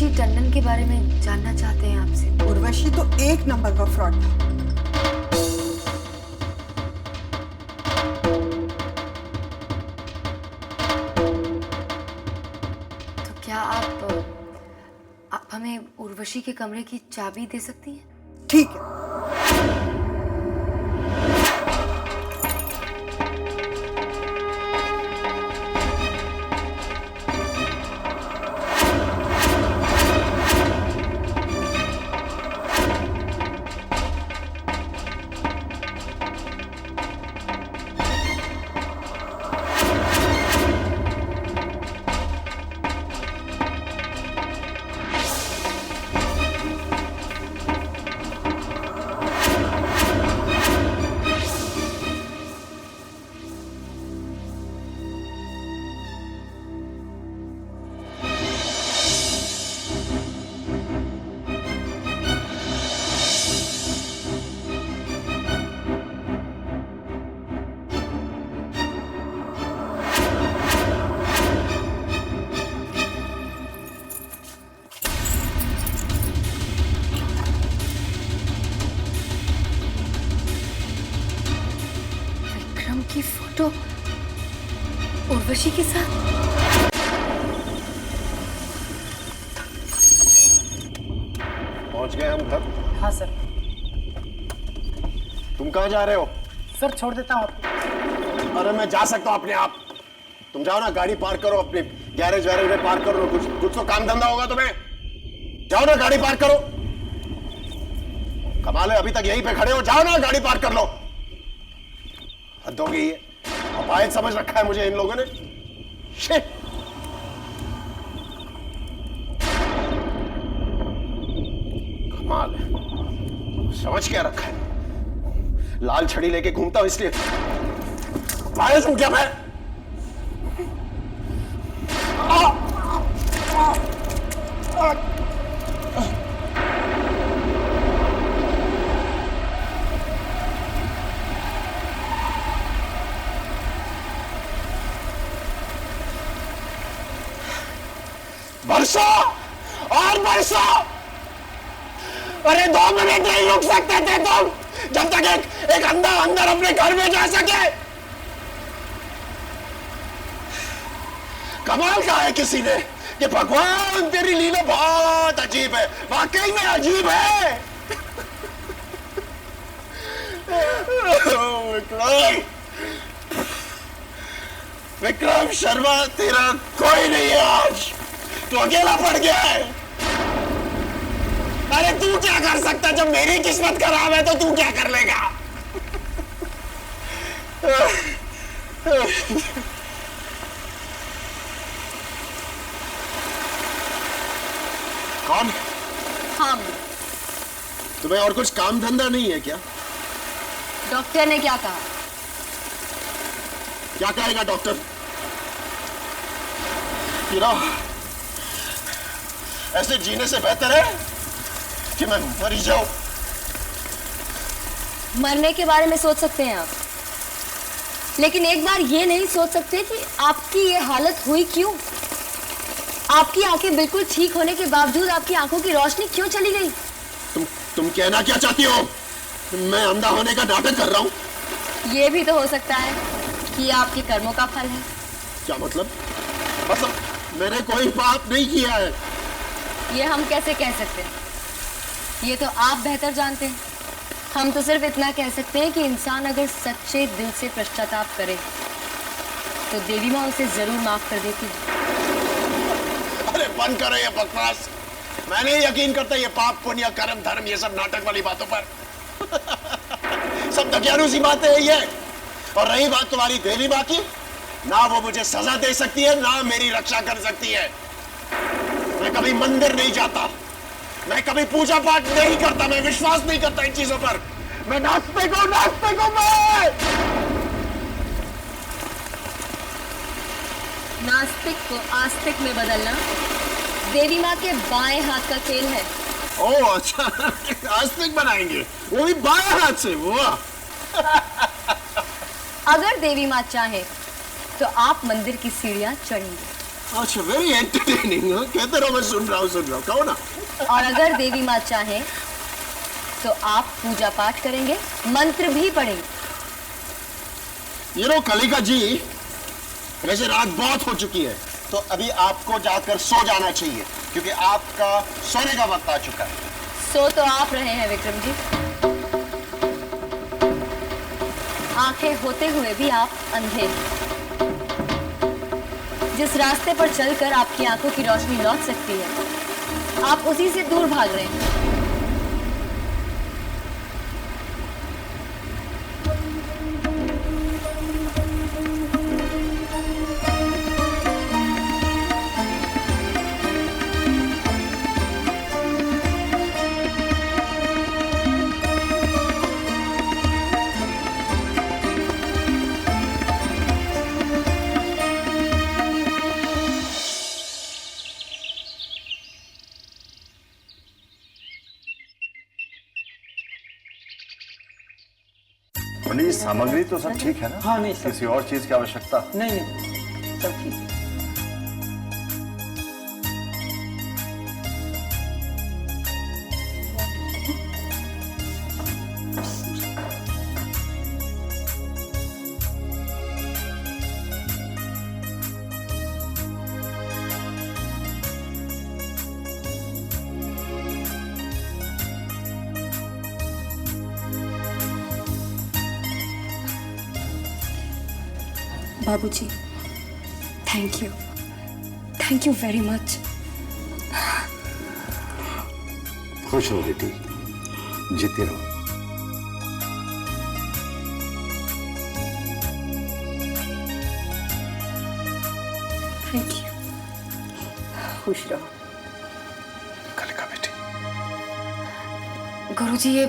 उर्वशी टंडन के बारे में जानना चाहते हैं आपसे। उर्वशी तो एक नंबर का फ्रॉड था। तो क्या आप हमें उर्वशी के कमरे की चाबी दे सकती हैं? ठीक है। विक्रम की फोटो उर्वशी के साथ। पहुंच गए हम घर। हाँ सर। तुम कहाँ जा रहे हो? सर छोड़ देता हूँ आपको। अरे मैं जा सकता हूँ अपने आप। तुम जाओ ना, गाड़ी पार्क करो, अपने गैरेज वैरेज में पार्क करो। कुछ तो काम धंधा होगा तुम्हें। जाओ ना, गाड़ी पार्क करो। कमाल है, अभी तक यहीं पे खड़े हो। जाओ ना, गाड़ी पार्क कर लो। हद हो गई है, अपायत समझ रखा है मुझे इन लोगों ने। शिट। कमाल है, समझ क्या रखा है। लाल छड़ी लेके घूमता हूं इसलिए। बारिश हूं क्या मैं? बरसो और बरसो। अरे 2 मिनट नहीं रुक सकते थे तुम, जब तक एक अंधा अंदर अपने घर में जा सके। कमाल का है किसी ने कि भगवान तेरी लीला बहुत अजीब है, वाकई में अजीब है। विक्रम, विक्रम शर्मा तेरा कोई नहीं है आज। तू अकेला पड़ गया है। अरे तू क्या कर सकता? जब मेरी किस्मत खराब है तो तू क्या कर लेगा? कौन? हम। तुम्हें और कुछ काम धंधा नहीं है क्या? डॉक्टर ने क्या कहा? क्या कहेगा डॉक्टर? ऐसे जीने से बेहतर है कि मैं मर ही जाऊं। मरने के बारे में सोच सकते हैं आप, लेकिन एक बार ये नहीं सोच सकते कि आपकी ये हालत हुई क्यों। आपकी आंखें बिल्कुल ठीक होने के बावजूद आपकी आंखों की रोशनी क्यों चली गई? तुम कहना क्या चाहती हो? मैं अंधा होने का नाटक कर रहा हूं? ये भी तो हो सकता है कि आपके कर्मों का फल है। क्या मतलब? मैंने कोई पाप नहीं किया है। ये हम कैसे कह सकते हैं? ये तो आप बेहतर जानते हैं। हम तो सिर्फ इतना कह सकते हैं कि इंसान अगर सच्चे दिल से पश्चाताप करे तो देवी माँ उसे जरूर माफ कर देती है। अरे बंद करो ये बकवास। मैं नहीं यकीन करता ये पाप पुण्य कर्म धर्म ये सब नाटक वाली बातों पर। सब दकियानू सी बातें हैं ये। और रही बात तुम्हारी देवी माँ की, ना वो मुझे सजा दे सकती है ना मेरी रक्षा कर सकती है। मैं कभी मंदिर नहीं जाता, मैं कभी पूजा पाठ नहीं करता, मैं विश्वास नहीं करता इन चीजों पर। मैं नास्तिक हूं मैं। नास्तिक को आस्तिक में बदलना देवी माँ के बाएं हाथ का खेल है। ओह अच्छा, आस्तिक बनाएंगे, वो भी बाएं हाथ से। वो अगर देवी माँ चाहे तो आप मंदिर की सीढ़ियां चढ़ेंगे। अच्छा, वेरी एंटरटेनिंग। कहते रहो, मैं सुन रहा हूँ। कहो ना। और अगर देवी माँ चाहे तो आप पूजा पाठ करेंगे, मंत्र भी पढ़ेंगे। ये लो कलिका जी, वैसे रात बहुत हो चुकी है, तो अभी आपको जाकर सो जाना चाहिए, क्योंकि आपका सोने का वक्त आ चुका है। सो तो आप रहे हैं विक्रम जी, आंखें होते हुए भी आप अंधे हैं। जिस रास्ते पर चलकर आपकी आंखों की रोशनी लौट सकती है, आप उसी से दूर भाग रहे हैं। पंडित जी, सामग्री तो सब ठीक है ना? हाँ, नहीं, सब किसी और चीज की आवश्यकता? नहीं नहीं, सब ठीक है। बाबूजी, थैंक यू वेरी मच। खुश हो बेटी, जीते रहो। Thank you. खुश रहो। कलिका बेटी, गुरुजी, ये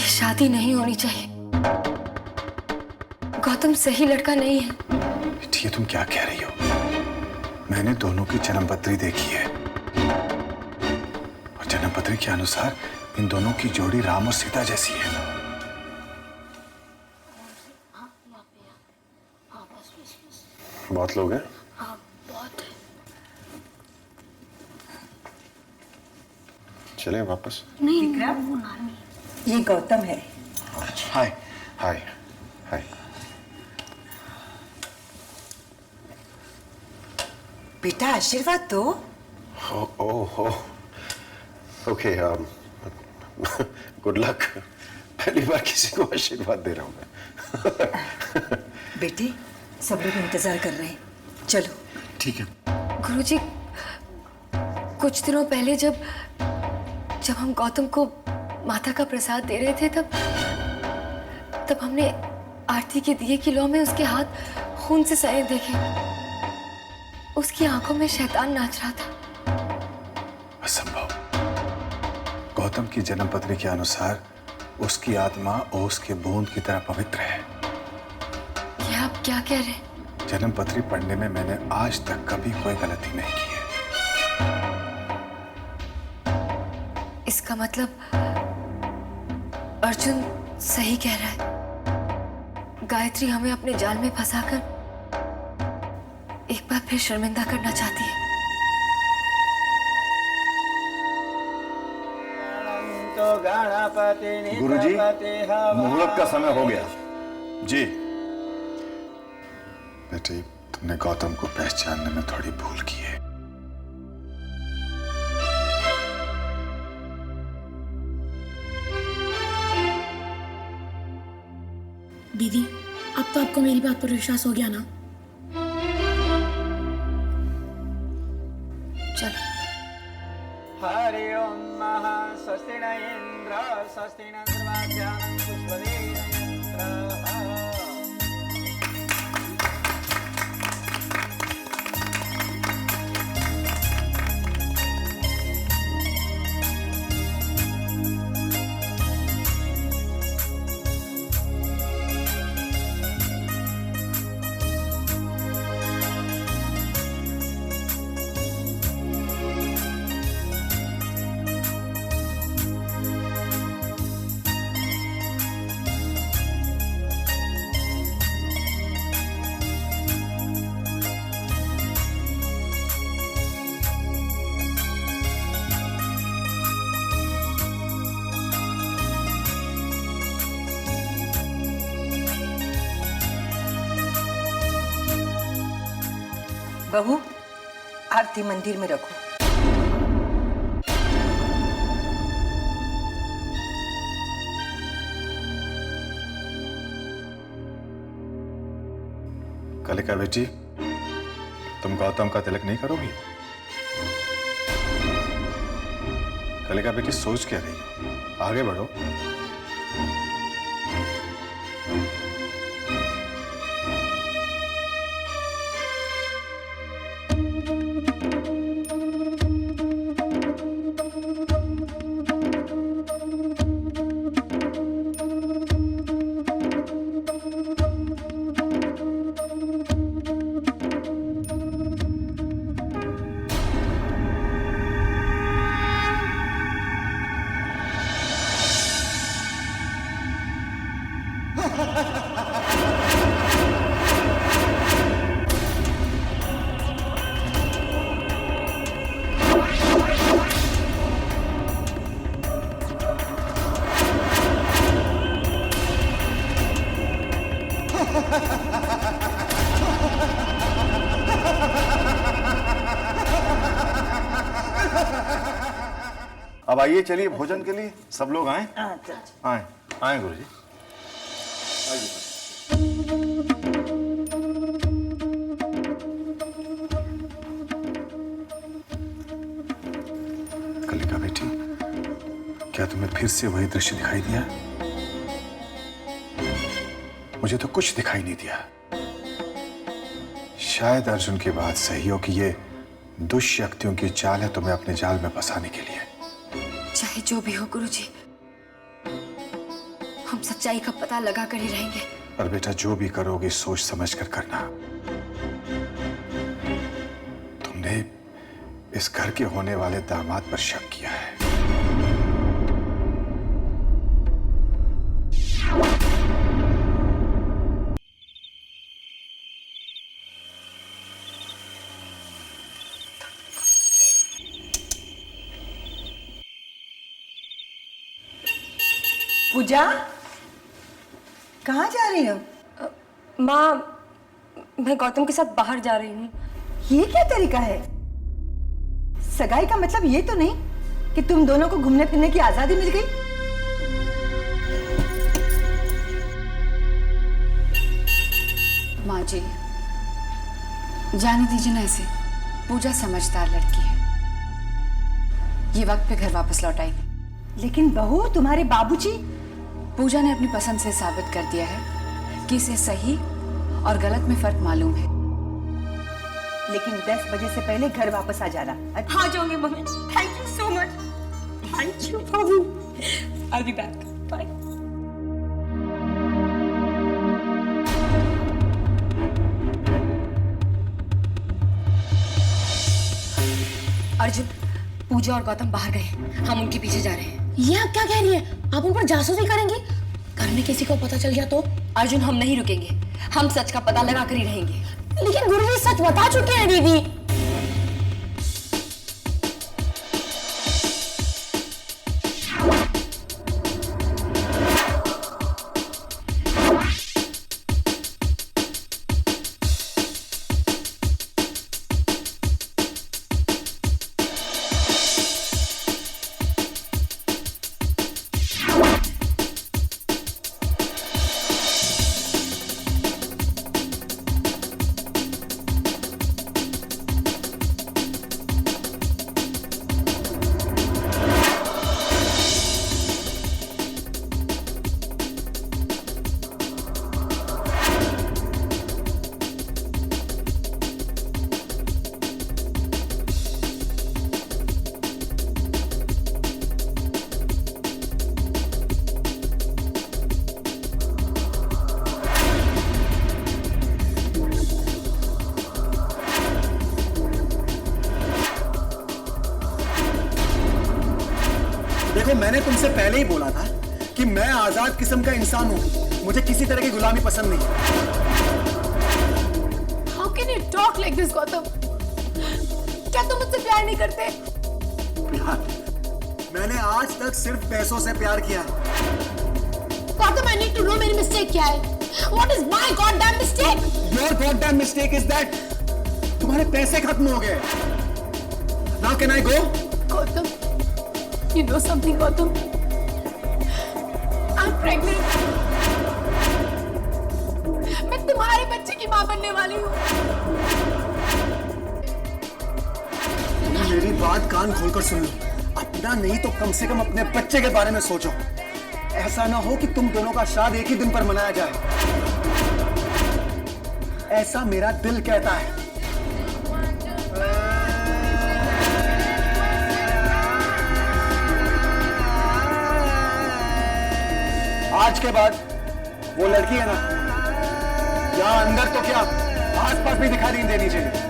शादी नहीं होनी चाहिए। गौतम सही लड़का नहीं है। बेटी, ये तुम क्या कह रही हो? मैंने दोनों की जन्मपत्री देखी है और जन्मपत्री के अनुसार इन दोनों की जोड़ी राम और सीता जैसी है। बहुत लोग हैं? हाँ, बहुत है। चलें वापस? ये गौतम है। हाय हाय हाय। बेटा आशीर्वाद दो। Okay, good luck. पहली बार किसी को आशीर्वाद दे रहा हूं मैं। बेटी, सब लोग इंतजार कर रहे हैं, चलो। ठीक है। गुरुजी, कुछ दिनों पहले जब हम गौतम को माता का प्रसाद दे रहे थे, तब हमने आरती के दिए की लौ में उसके हाथ खून से सने देखे। उसकी आंखों में शैतान नाच रहा था। असंभव। गौतम की जन्मपत्री के अनुसार उसकी आत्मा ओस के बूंद की तरह पवित्र है। ये आप क्या कह रहे हैं? जन्मपत्री पढ़ने में मैंने आज तक कभी कोई गलती नहीं की है। इसका मतलब अर्जुन सही कह रहा है। गायत्री हमें अपने जाल में फंसाकर एक बार फिर शर्मिंदा करना चाहती है। गुरुजी, मुहूर्त का समय हो गया। जी। बेटे, तुमने गौतम को पहचानने में थोड़ी भूल की है। दीदी, अब तो आपको मेरी बात पर विश्वास हो गया ना? चलो। हरि ओम महा स्वस्ति न इंद्र स्वस्ति न सर्वाभ्यां पुष्पदेव। बहू, आरती मंदिर में रखो। कलिका बेटी, तुम गौतम का तिलक नहीं करोगी? कलिका बेटी, सोच क्या रही हो? आगे बढ़ो। अब आइए, चलिए भोजन के लिए सब लोग आए। आए आए गुरुजी। कलिका बेटी, क्या तुम्हें फिर से वही दृश्य दिखाई दिया? मुझे तो कुछ दिखाई नहीं दिया। शायद अर्जुन की बात सही हो कि ये दुष्शक्तियों की चाल है तुम्हें अपने जाल में फंसाने के लिए। चाहे जो भी हो गुरुजी, हम सच्चाई का पता लगा कर ही रहेंगे। पर बेटा, जो भी करोगे सोच समझ कर करना। तुमने इस घर के होने वाले दामाद पर शक किया है। पूजा, कहाँ जा रही हो? माँ, मैं गौतम के साथ बाहर जा रही हूँ। ये क्या तरीका है? सगाई का मतलब ये तो नहीं कि तुम दोनों को घूमने फिरने की आजादी मिल गई? माँ जी, जाने दीजिए ना ऐसे। पूजा समझदार लड़की है, ये वक्त पे घर वापस लौट आएगी। लेकिन बहू, तुम्हारे बाबूजी। पूजा ने अपनी पसंद से साबित कर दिया है कि इसे सही और गलत में फर्क मालूम है। लेकिन 10 बजे से पहले घर वापस आ जाना। हाँ जाऊंगी mummy. Thank you so much. Thank you भाभी। I'll be back. Bye. Arjun, पूजा और गौतम बाहर गए, हम उनके पीछे जा रहे हैं। ये आप क्या कह रही है? आप उन पर जासूसी करेंगी? घर में किसी को पता चल गया तो? अर्जुन, हम नहीं रुकेंगे, हम सच का पता लगा कर ही रहेंगे। लेकिन गुरुजी सच बता चुके हैं दीदी। देखो, मैंने तुमसे पहले ही बोला था कि मैं आजाद किस्म का इंसान हूँ, मुझे किसी तरह की गुलामी पसंद नहीं। How can you talk like this, Gautam? क्या तुम मुझसे प्यार नहीं करते? प्यार? मैंने आज तक सिर्फ पैसों से प्यार किया है। Gautam, I need to know मेरी मिस्टेक क्या है? What is my goddamn mistake? Your goddamn mistake is that तुम्हारे पैसे खत्म हो गए। Now can I go? Gautam, you know something, Gautam? I'm pregnant. मैं तुम्हारे बच्चे की मां बनने वाली हूँ। मेरी बात कान खोलकर सुन लो, अपना नहीं तो कम से कम अपने बच्चे के बारे में सोचो। ऐसा ना हो कि तुम दोनों का श्राद्ध एक ही दिन पर मनाया जाए, ऐसा मेरा दिल कहता है। आज के बाद वो लड़की है ना, यहाँ अंदर तो क्या आसपास भी दिखाई नहीं देनी चाहिए।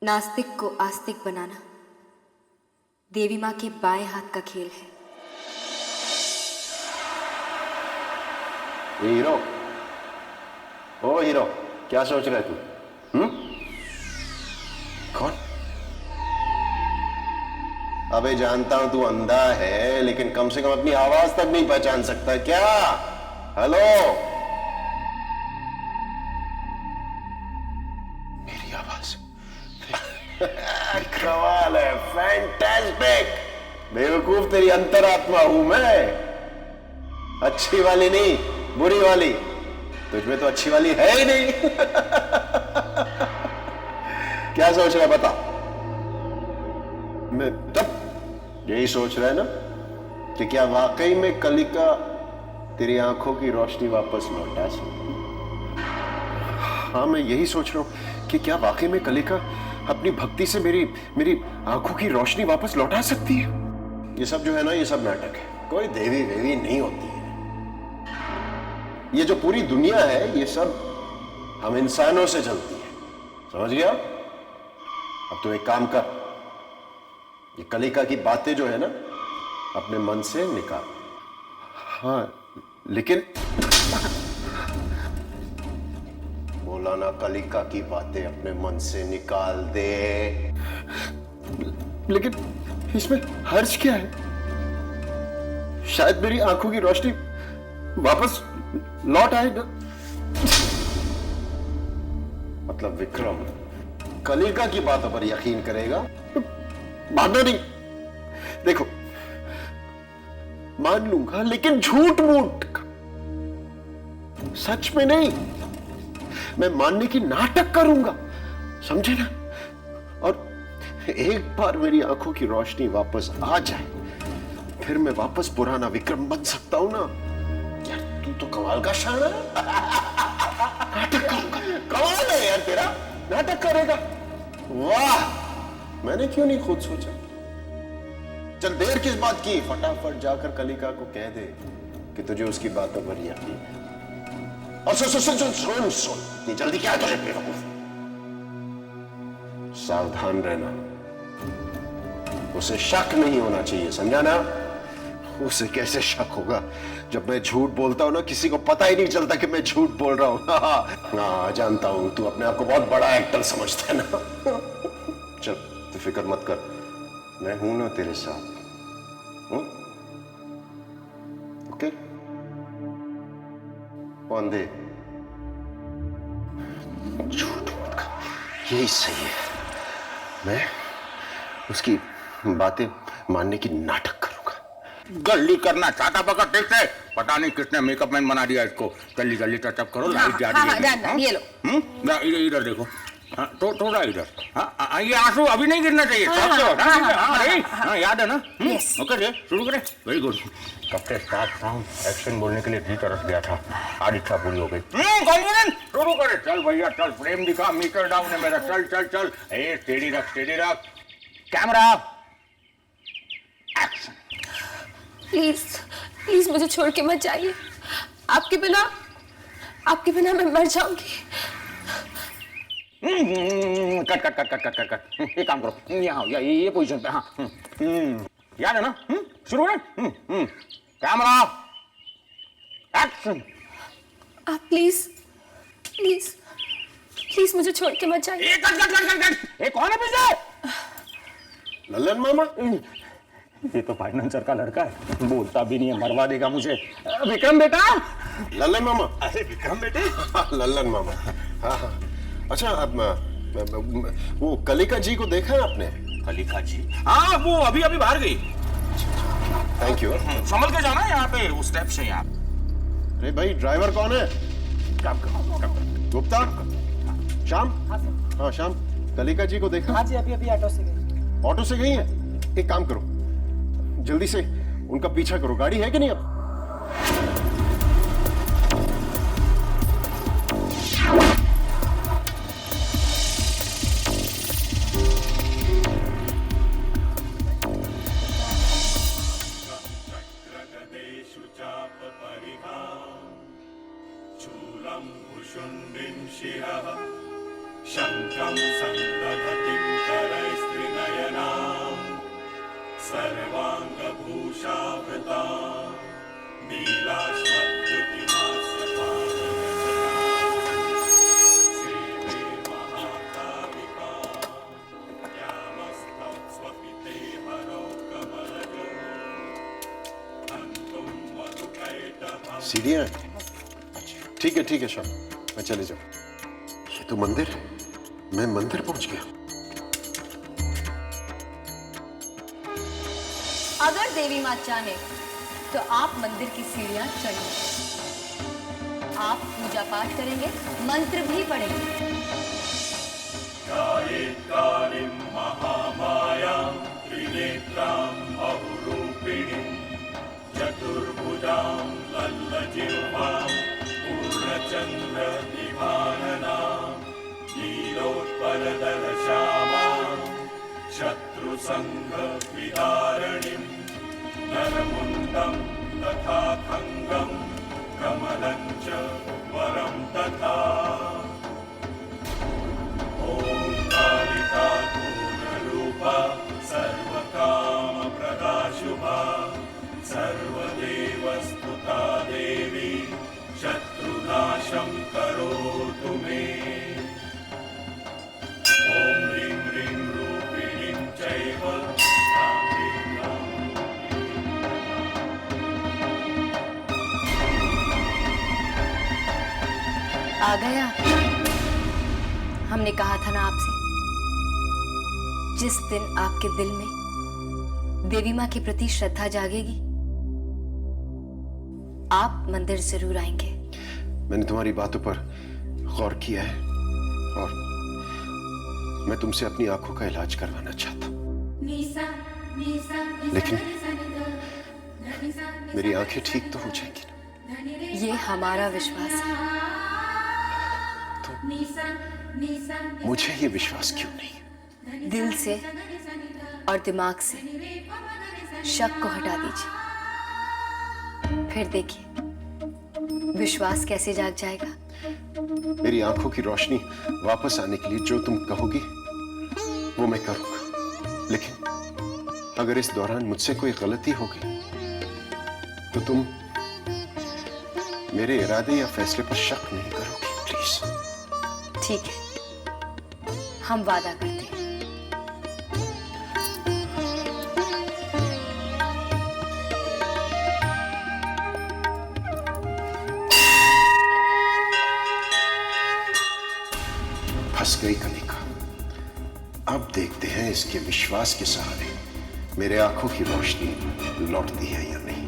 नास्तिक को आस्तिक बनाना देवी माँ के बाएं हाथ का खेल है। ये हीरो, ओ हीरो, क्या सोच रहा है तू? कौन? अबे जानता हूं तू अंधा है, लेकिन कम से कम अपनी आवाज तक नहीं पहचान सकता क्या? हेलो, मेरी आवाज कमाल है, फैंटास्टिक। बेवकूफ तेरी अंतरात्मा हूं मैं, अच्छी वाली नहीं, बुरी वाली। तुझमें तो अच्छी वाली है ही नहीं। क्या सोच रहा है बता? मैं तब यही सोच रहा है ना कि क्या वाकई में कलिका तेरी आंखों की रोशनी वापस लौटा सकती? हाँ, मैं यही सोच रहा हूं कि क्या वाकई में कलिका अपनी भक्ति से मेरी आंखों की रोशनी वापस लौटा सकती है। ये सब जो है ना, ये सब नाटक है, कोई देवी वेवी नहीं होती है। ये जो पूरी दुनिया है, ये सब हम इंसानों से चलती है, समझ गया? अब तो एक काम कर, ये कलिका की बातें जो है ना, अपने मन से निकाल। हाँ, लेकिन बोला ना, कलिका की बातें अपने मन से निकाल दे। लेकिन इसमें हर्ज क्या है? शायद मेरी आंखों की रोशनी वापस लौट आए ना। मतलब विक्रम कलिका की बातों पर यकीन करेगा? मानना नहीं। देखो, मान लूंगा, लेकिन झूठ मूठ, सच में नहीं। मैं मानने की नाटक करूंगा, समझे ना? और एक बार मेरी आंखों की रोशनी वापस आ जाए, फिर मैं वापस पुराना विक्रम बन सकता हूं ना। यार तू तो कमाल का शाना है। नाटक करूंगा, कमाल है यार तेरा, नाटक करेगा। वाह, मैंने क्यों नहीं खुद सोचा? चल देर किस बात की, फटाफट जाकर कलिका को कह दे कि तुझे उसकी बातों पर यकीन है। और सुन, इतनी जल्दी क्या है तुझे बेवकूफ? सावधान रहना, उसे शक नहीं होना चाहिए, समझा ना? उसे कैसे शक होगा जब मैं झूठ बोलता हूं ना, किसी को पता ही नहीं चलता कि मैं झूठ बोल रहा हूं। हाँ, जानता हूं तू अपने आप को बहुत बड़ा एक्टर समझता है ना। चल तू फिक्र मत कर, मैं हूं ना तेरे साथ। ओके? अंधे झूठ मत कर, यही सही है। मैं उसकी बातें मानने की नाटक करूंगा। गल्ली करना चाहता बका ठीक है, पता नहीं किसने मेकअप मैन बना दिया इसको। जल्दी जल्दी टचअप करो, लाइट जा रही है। ये लो। इधर देखो, हाँ, तो थोड़ा इधर। हाँ, ये आंसू अभी नहीं गिरना चाहिए। याद है ना? ओके जी, शुरू करें। Very good. कब से स्टार्ट साउंड एक्शन बोलने के लिए जी तरस गया था, आज इच्छा पूरी हो गई। कॉन्फिडेंस, शुरू करें। चल भैया चल, फ्रेम दिखा, मीटर डाउन है मेरा। चल चल चल, स्टेडी रख, स्टेडी रख। Camera action. प्लीज प्लीज मुझे छोड़ के मत जाइए। आपके बिना मैं मर जाऊंगी। Cut cut cut cut cut cut cut. ये काम करो, यहाँ ये पोजीशन पे। हाँ, याद है ना? शुरू करें। Camera action. आप प्लीज प्लीज प्लीज मुझे छोड़ के मत जाइए। Cut cut cut cut cut. ये कौन है पीछे? लल्लन मामा। ये तो फाइनेंसर का लड़का है, बोलता भी नहीं है, मरवा देगा मुझे। विक्रम बेटा। लल्लन मामा। अरे विक्रम बेटे। लल्लन मामा। हाँ हाँ। अच्छा, अब वो कलिका जी को देखा है आपने? कलिका जी? हाँ, वो अभी अभी बाहर गई। Thank you. संभल के जाना यहाँ पे, उस स्टेप से यहाँ। अरे भाई, ड्राइवर कौन है? गुप्ता? श्याम? हाँ श्याम, कलिका जी को देखा? हाँ जी, अभी अभी ऑटो से गई। ऑटो से गई है? एक काम करो, जल्दी से उनका पीछा करो। गाड़ी है कि नहीं अब? शङ्खं सन्दधतिं करैस्त्रिनयनां सर्वाङ्गभूषावृता सेवे महाकालिका यामस्तत्स्वपिते हरौ कमलजो हन्तुं मधुकैटभं। सीढ़ियाँ? ठीक है श्याम, मैं चले जाऊँ। ये तो मंदिर है, मैं मंदिर पहुंच गया। अगर देवी माँ चाहे तो आप मंदिर की सीढ़ियां चढ़िए। आप पूजा पाठ करेंगे, मंत्र भी पढ़ेंगे। कालिं महामायां त्रिनेत्रां बहुरूपिणीं चतुर्भुजां लल्लजिह्वां पूर्णचन्द्रदिवाननां नीलोत्पलदलश्यामां शत्रुसङ्घविदारणीं नरमुण्डं तथा खङ्गं कमलं च वरं तथा। ॐ कालिका पूर्णरूपा सर्वकामप्रदा शुभा सर्वदेवस्तुता देवी शत्रुनाशं करोतु मे। ॐ ह्रीं ह्रीं रूपिणीं चैव आ गया। हमने कहा था ना आपसे, जिस दिन आपके दिल में देवी माँ के प्रति श्रद्धा जागेगी, आप मंदिर जरूर आएंगे। मैंने तुम्हारी बातों पर गौर किया है और मैं तुमसे अपनी आंखों का इलाज करवाना चाहता हूँ, लेकिन मेरी आंखें ठीक तो हो जाएंगी ना? ये हमारा विश्वास है। तो मुझे ये विश्वास क्यों नहीं? दिल से और दिमाग से शक को हटा दीजिए, फिर देखिए विश्वास कैसे जाग जाएगा। मेरी आंखों की रोशनी वापस आने के लिए जो तुम कहोगी वो मैं करूंगा, लेकिन अगर इस दौरान मुझसे कोई गलती हो गई तो तुम मेरे इरादे या फैसले पर शक नहीं करोगी, प्लीज। ठीक है, हम वादा करते हैं। फंस गई कलिका। अब देखते हैं इसके विश्वास के सहारे मेरे आंखों की रोशनी लौटती है या नहीं।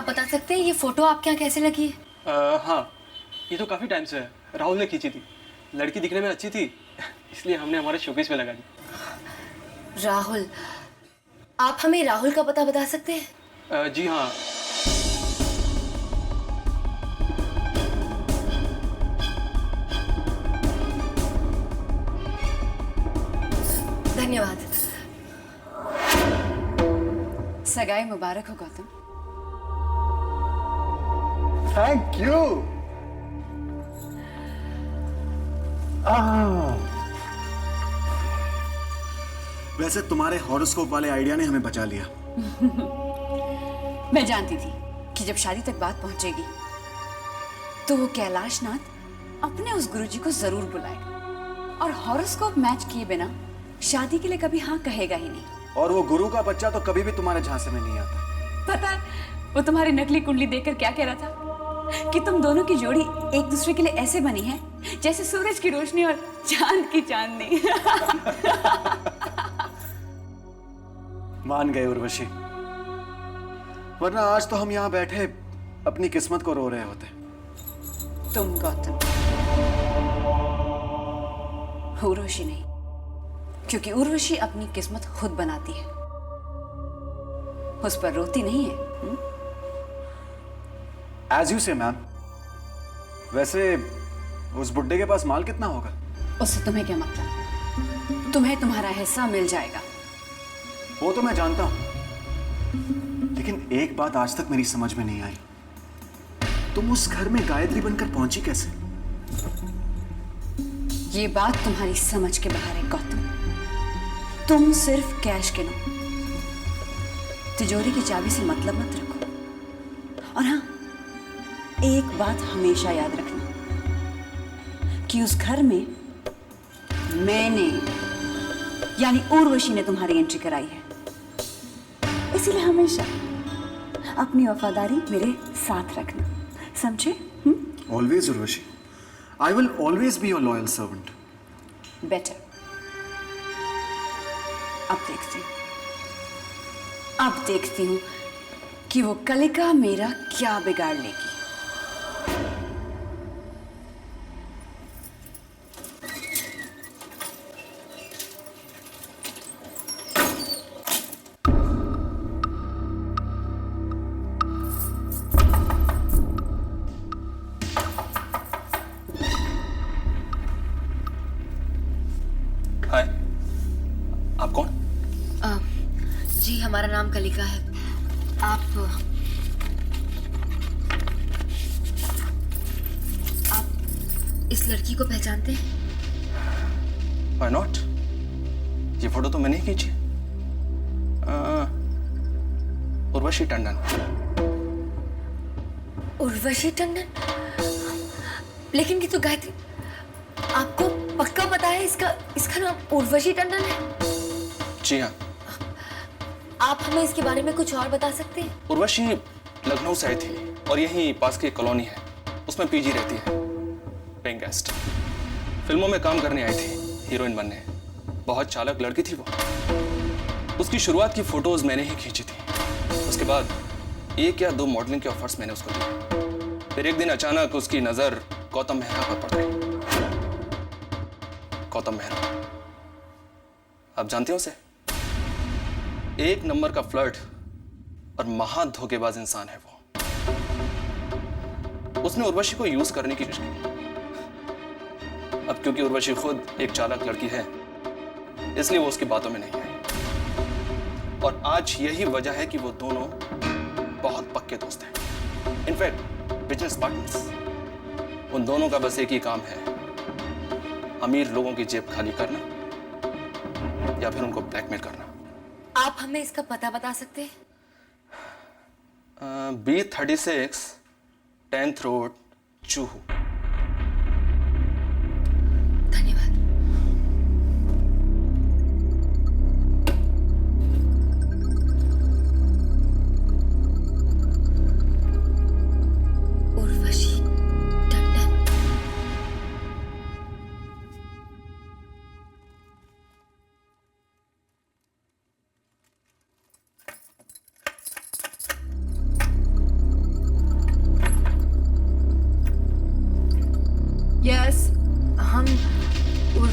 बता सकते हैं ये फोटो आपके यहाँ कैसे लगी है? हाँ, ये तो काफ़ी टाइम से है। राहुल ने खींची थी। लड़की दिखने में अच्छी थी, इसलिए हमने हमारे शोकेस में लगा दी। राहुल, आप हमें राहुल का पता बता सकते हैं? जी हाँ। धन्यवाद। सगाई मुबारक हो गौतम। Thank you. वैसे तुम्हारे हॉरोस्कोप वाले आइडिया ने हमें बचा लिया। मैं जानती थी कि जब शादी तक बात पहुंचेगी तो वो कैलाशनाथ अपने उस गुरुजी को जरूर बुलाएगा और हॉरोस्कोप मैच किए बिना शादी के लिए कभी हाँ कहेगा ही नहीं। और वो गुरु का बच्चा तो कभी भी तुम्हारे झांसे में नहीं आता। पता है वो तुम्हारी नकली कुंडली देखकर क्या कह रहा था कि तुम दोनों की जोड़ी एक दूसरे के लिए ऐसे बनी है जैसे सूरज की रोशनी और चांद की चांदनी। मान गए उर्वशी, वरना आज तो हम यहाँ बैठे अपनी किस्मत को रो रहे होते। तुम गौतम, उर्वशी नहीं, क्योंकि उर्वशी अपनी किस्मत खुद बनाती है, उस पर रोती नहीं है। एज यू से मैम। वैसे उस बुड्ढे के पास माल कितना होगा? उससे तुम्हें क्या मतलब? तुम्हें तुम्हारा हिस्सा मिल जाएगा। वो तो मैं जानता हूं, लेकिन एक बात आज तक मेरी समझ में नहीं आई। तुम उस घर में गायत्री बनकर पहुंची कैसे? ये बात तुम्हारी समझ के बाहर है गौतम। तुम सिर्फ कैश गिनो, तिजोरी की चाबी से मतलब मत रखो। और हाँ, एक बात हमेशा याद रखना कि उस घर में मैंने यानी उर्वशी ने तुम्हारी एंट्री कराई है, इसीलिए हमेशा अपनी वफादारी मेरे साथ रखना, समझे? Always Urvashi, I will always be your loyal servant. Better. अब देखती हूँ कि वो कलिका मेरा क्या बिगाड़ लेगी। हाय, आप कौन? जी हमारा नाम कलिका है। आप इस लड़की को पहचानते हैं? Why not? ये फोटो तो मैंने ही खींची। उर्वशी टंडन। उर्वशी टंडन? लेकिन ये तो गायत्री, आपको पक्का पता है इसका नाम उर्वशी टंडन है? जी हाँ। आप हमें इसके बारे में कुछ और बता सकते हैं? उर्वशी लखनऊ से आई थी और यहीं पास की कॉलोनी है, उसमें पीजी रहती है, पेइंग गेस्ट। फिल्मों में काम करने आई थी, हीरोइन बनने। बहुत चालाक लड़की थी वो। उसकी शुरुआत की फोटोज मैंने ही खींची थी। उसके बाद 1 या 2 मॉडलिंग के ऑफर्स मैंने उसको दिए। फिर एक दिन अचानक उसकी नजर गौतम मेहरा पर पड़ गई। गौतम मेहरा, आप जानते हो उसे? 1 नंबर का फ्लर्ट और महा धोखेबाज इंसान है वो। उसने उर्वशी को यूज करने की कोशिश की। अब क्योंकि उर्वशी खुद एक चालाक लड़की है, इसलिए वो उसकी बातों में नहीं आई। और आज यही वजह है कि वो दोनों बहुत पक्के दोस्त हैं। In fact business partners. उन दोनों का बस एक ही काम है, अमीर लोगों की जेब खाली करना या फिर उनको ब्लैकमेल करना। आप हमें इसका पता बता सकते हैं? B36 10th road, चूहू। धन्यवाद। उर्वशी टंडन।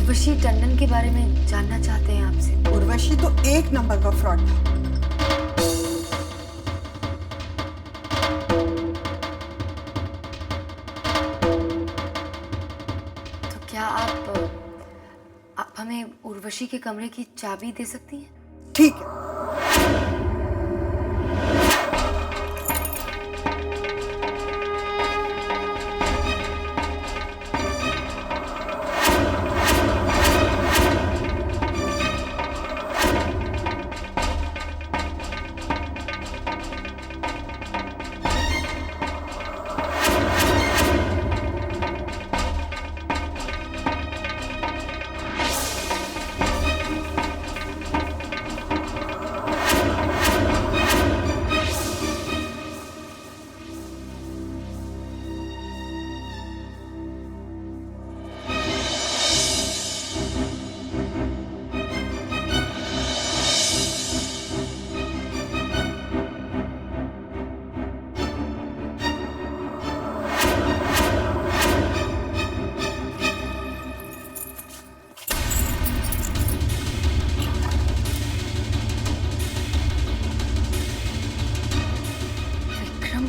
उर्वशी टंडन के बारे में जानना चाहते हैं आपसे। उर्वशी तो एक नंबर का फ्रॉड था। तो क्या आप हमें उर्वशी के कमरे की चाबी दे सकती हैं? ठीक है।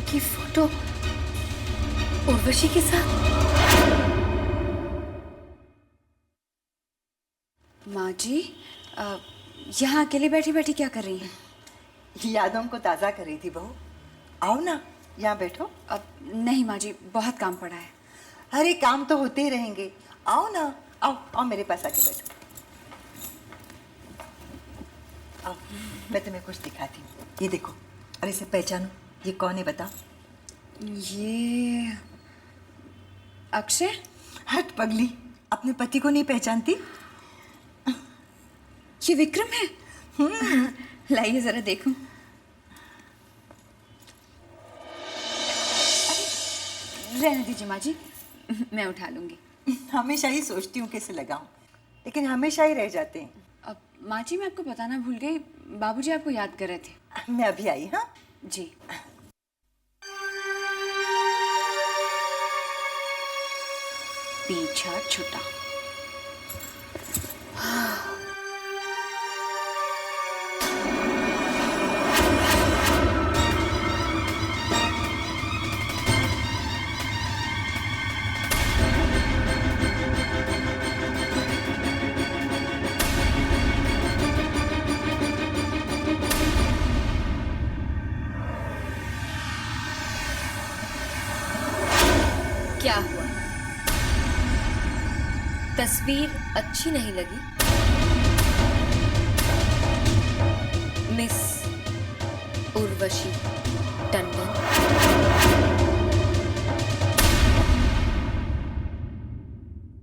की फोटो उर्वशी के साथ। माँ जी, यहाँ अकेले बैठी बैठी क्या कर रही हैं? यादों को ताज़ा कर रही थी बहू। आओ ना, यहाँ बैठो। अब नहीं माँ जी, बहुत काम पड़ा है। अरे काम तो होते ही रहेंगे। आओ ना, आओ आओ मेरे पास आके बैठो। आओ, मैं तुम्हें कुछ दिखाती हूँ। ये देखो, और इसे पहचानो। ये कौन है बताओ? ये अक्षय। हट पगली, अपने पति को नहीं पहचानती? ये विक्रम है। लाइए जरा देखूं। रहने दीजिए माँ जी, मैं उठा लूंगी। हमेशा ही सोचती हूँ कैसे लगाऊं, लेकिन हमेशा ही रह जाते हैं। अब माँ जी, मैं आपको बताना भूल गई, बाबूजी आपको याद कर रहे थे। मैं अभी आई। हाँ जी। पीछा छुटा। क्या हुआ? तस्वीर अच्छी नहीं लगी? मिस उर्वशी टंडन।